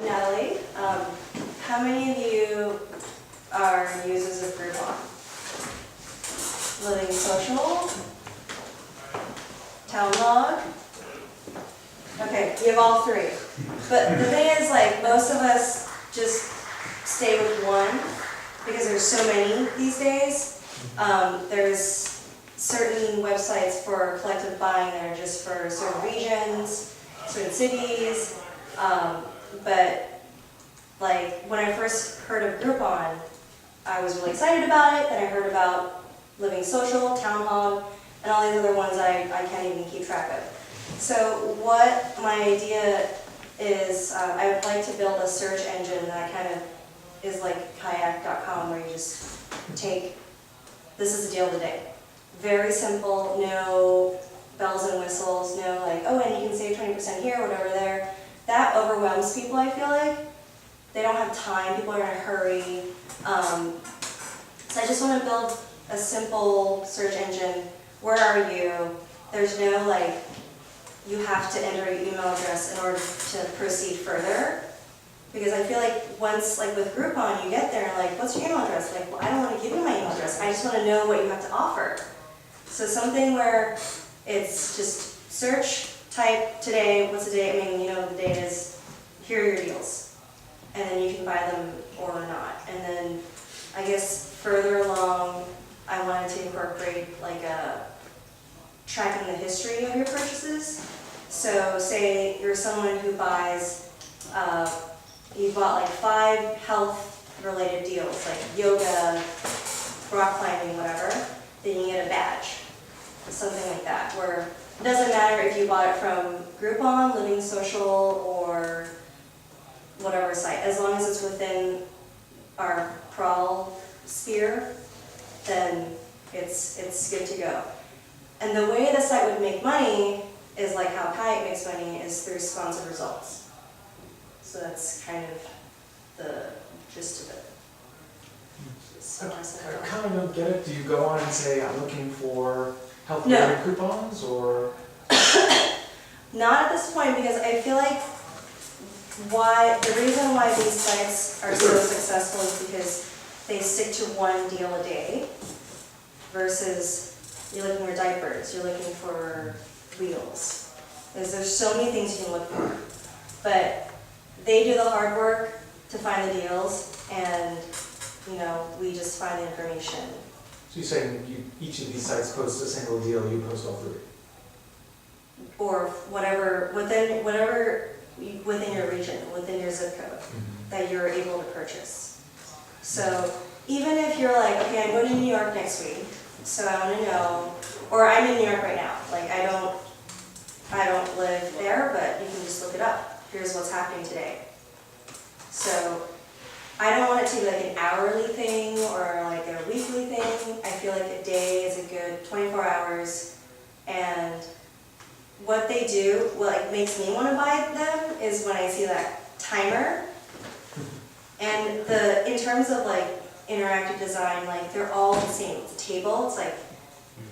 Natalie, how many of you are users of Groupon? Living Social? Town Log? Okay, you have all three. But the thing is, like, most of us just stay with one because there's so many these days. There's certain websites for collective buying that are just for certain regions, certain cities. But like when I first heard of Groupon, I was really excited about it. Then I heard about Living Social, Town Hall, and all these other ones I can't even keep track of. So what my idea is, I would like to build a search engine that kind of is like kayak.com, where you just take, this is the deal of the day. Very simple, no bells and whistles, no like, oh, and you can save 20% here, whatever there. That overwhelms people, I feel like. They don't have time, people are in a hurry. So I just want to build a simple search engine. Where are you? There's no like, you have to enter your email address in order to proceed further. Because I feel like once, like with Groupon, you get there and like, what's your email address? Like, well, I don't want to give you my email address. I just want to know what you have to offer. So something where it's just search, type today, what's the date? I mean, you know, the date is, here are your deals. And then you can buy them or not. And then I guess further along, I wanted to incorporate like tracking the history of your purchases. So say you're someone who buys, you bought like 5 health-related deals, like yoga, rock climbing, whatever, then you get a badge, something like that, where it doesn't matter if you bought it from Groupon, Living Social, or whatever site, as long as it's within our crawl sphere, then it's good to go. And the way the site would make money is like how Kayak makes money, is through sponsored results. So that's kind of the gist of it. I kind of don't get it. Do you go on and say, I'm looking for health-related coupons, or? Not at this point, because I feel like the reason why these sites are so successful is because they stick to one deal a day versus you're looking for diapers, you're looking for wheels. There's so many things you can look for. But they do the hard work to find the deals, and you know, we just find the information. So you're saying each of these sites posts a single deal, you post all 3? Or whatever, within your region, within your zip code, that you're able to purchase. So even if you're like, okay, I'm going to New York next week, so I want to know, or I'm in New York right now, like I don't live there, but you can just look it up. Here's what's happening today. So I don't want it to be like an hourly thing or like a weekly thing. I feel like a day is a good 24 hours, and what they do, what like makes me want to buy them, is when I see that timer. And in terms of like interactive design, like they're all the same. It's a table, it's like,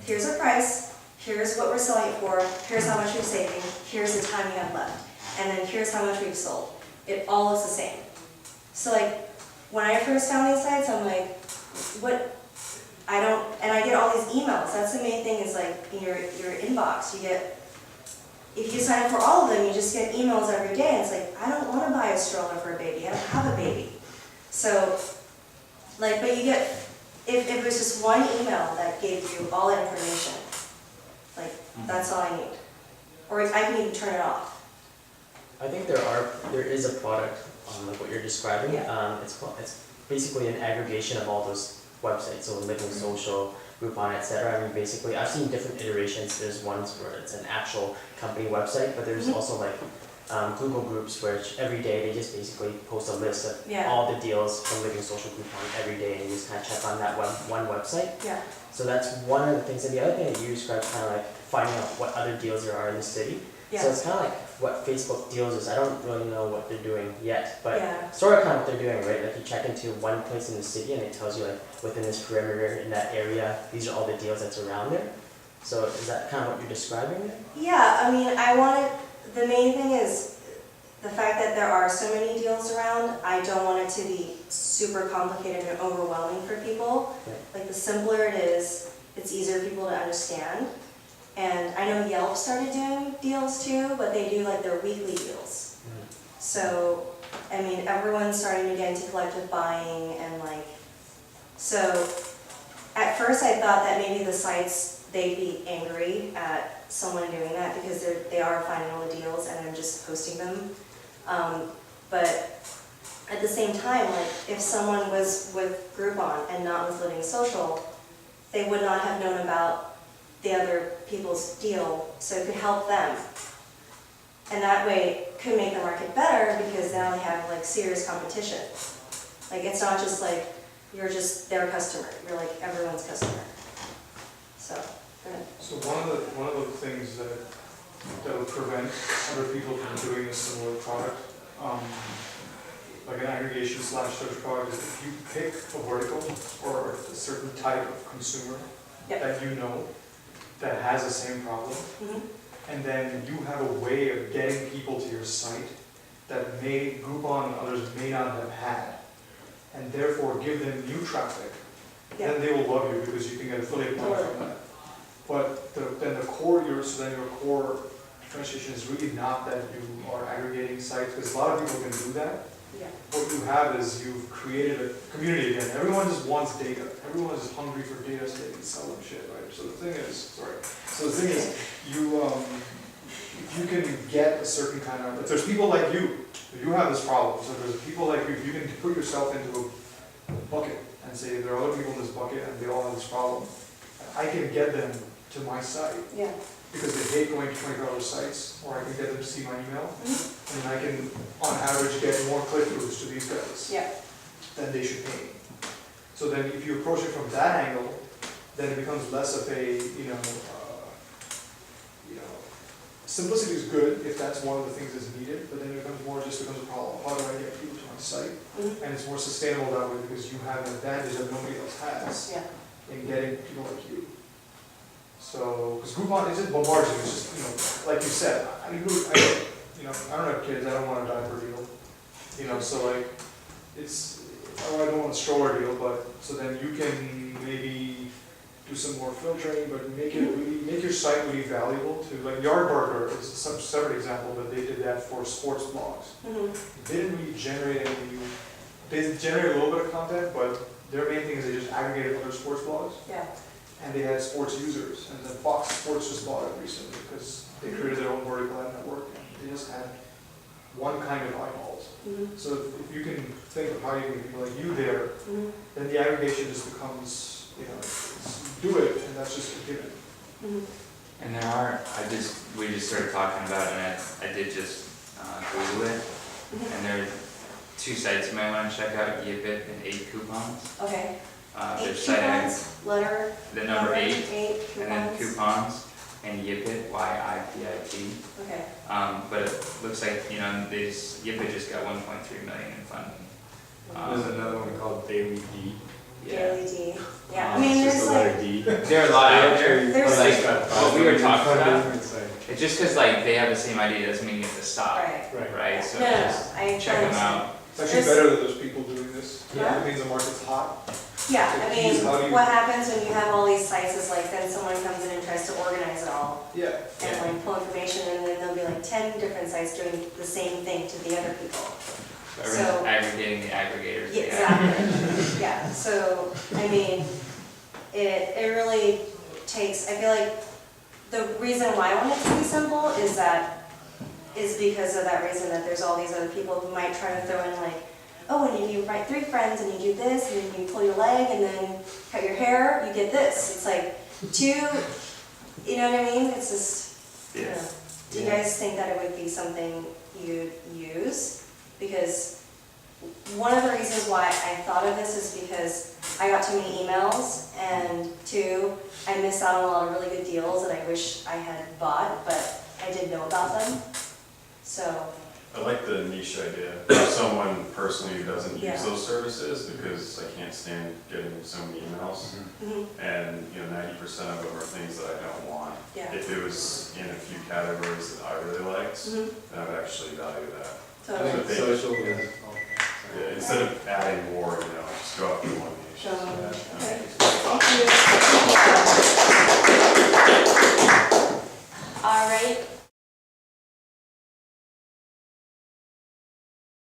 here's our price, here's what we're selling it for, here's how much we're saving, here's the time you have left, and then here's how much we've sold. It all looks the same. So like, when I first found these sites, I'm like, and I get all these emails. That's the main thing, is like in your inbox, you get, if you sign up for all of them, you just get emails every day, and it's like, I don't want to buy a stroller for a baby, I don't have a baby. So, like, but you get, if it was just one email that gave you all that information, like, that's all I need. Or I can even turn it off. I think there is a product like what you're describing. Yeah. It's basically an aggregation of all those websites, so Living Social, Groupon, etc. I mean, basically, I've seen different iterations. There's ones where it's an actual company website, but there's also like Google groups where every day they just basically post a list of all the deals from Living Social, Groupon every day, and you just kind of check on that one website. Yeah. So that's one of the things. And the other thing that you described, kind of like finding out what other deals there are in the city. Yeah. So it's kind of like what Facebook Deals is. I don't really know what they're doing yet, but Yeah. sort of kind of what they're doing, right? Like you check into one place in the city and it tells you like within this perimeter in that area, these are all the deals that's around there. So is that kind of what you're describing there? Yeah, I mean, the main thing is the fact that there are so many deals around, I don't want it to be super complicated and overwhelming for people. Right. Like the simpler it is, it's easier for people to understand. And I know Yelp started doing deals too, but they do like their weekly deals. So, I mean, everyone's starting to get into collective buying and like, so at first I thought that maybe the sites, they'd be angry at someone doing that because they are finding all the deals and I'm just posting them. But at the same time, like if someone was with Groupon and not with Living Social, they would not have known about the other people's deal, so it could help them. And that way it could make the market better because now they have like serious competition. Like it's not just like you're just their customer, you're like everyone's customer. So, go ahead. So one of the things that would prevent other people from doing a similar product, like an aggregation / search product, is if you pick a vertical or a certain type of consumer Yep. that you know that has the same problem, and then you have a way of getting people to your site that Groupon and others may not have had, and therefore give them new traffic, then they will love you because you can get affiliate money from that. But then your core differentiation is really not that you are aggregating sites, because a lot of people can do that. Yeah. What you have is you've created a community again. Everyone just wants data. Everyone is hungry for data so they can sell them shit, right? So the thing is, if you can get a certain kind of, if there's people like you, if you have this problem, so there's people like you, if you can put yourself into a bucket and say there are other people in this bucket and they all have this problem, I can get them to my site. Yeah. Because they hate going to 24-hour sites, or I can get them to see my email, and I can, on average, get more click-throughs to these guys Yeah. than they should pay. So then if you approach it from that angle, then it becomes less of a, simplicity is good if that's one of the things that's needed, but then it becomes a problem. How do I get people to my site? And it's more sustainable that way because you have an advantage that nobody else has in getting people like you. So, because Groupon is just bombards you. It's just, like you said, I don't have kids, I don't want a diaper deal. So like, I don't want a stroller deal, but, so then you can maybe do some more filtering, but make your site really valuable to, like Yardburger is some separate example, but they did that for sports blogs. They didn't really generate they generated a little bit of content, but their main thing is they just aggregated other sports blogs. Yeah. And they had sports users, and then Fox Sports just bought it recently because they created their own vertical ad network, and they just had one kind of eyeballs. So if you can think of how you can get people like you there, then the aggregation just becomes, do it, and that's just a given. And we just started talking about it, and I did just Google it, and there are 2 sites you might want to check out, Yipit and 8 Coupons. Okay. Their 8 site coupons, letter. the number 8, coupons. and then Coupons, and Yipit, YIPIT. Okay. But it looks like, Yipit just got 1.3 million in funding. There's another one called Daily D. Daily D. Yeah, I mean, It's there's just the like, letter D. There are a lot out there, There's but like- like, what we were talking about, It's like, it's just because like they have the same idea doesn't mean you have to stop, right. right? So No, just I check them out. It's actually There's- better that there's people doing this. Yeah. It means the market's hot. Yeah, I mean, How do you- what happens when you have all these sites is like, then someone comes in and tries to organize it all Yeah. and like pull information, and then there'll be like 10 different sites doing the same thing to the other people. So everyone's aggregating the aggregators. Yeah, exactly. Yeah, so, I mean, it really takes, I feel like the reason why I want it to be simple is because of that reason that there's all these other people who might try to throw in like, oh, and you invite 3 friends and you do this, and then you pull your leg and then cut your hair, you get this. It's like 2, you know what I mean? It's just, I don't know. Do you guys think that it would be something you'd use? Because one of the reasons why I thought of this is because I got too many emails, and 2, I missed out on a lot of really good deals that I wish I had bought, but I didn't know about them. So, I like the niche idea. For someone personally who doesn't Yeah. use those services, because I can't stand getting so many emails, and 90% of them are things that I don't want. yeah. If it was in a few categories that I really liked, websites Mhm. that would actually value that. Totally. So they- Social, Yeah, instead of adding more, just go up to one page. Show them. Yeah. Okay. Thank you. All right,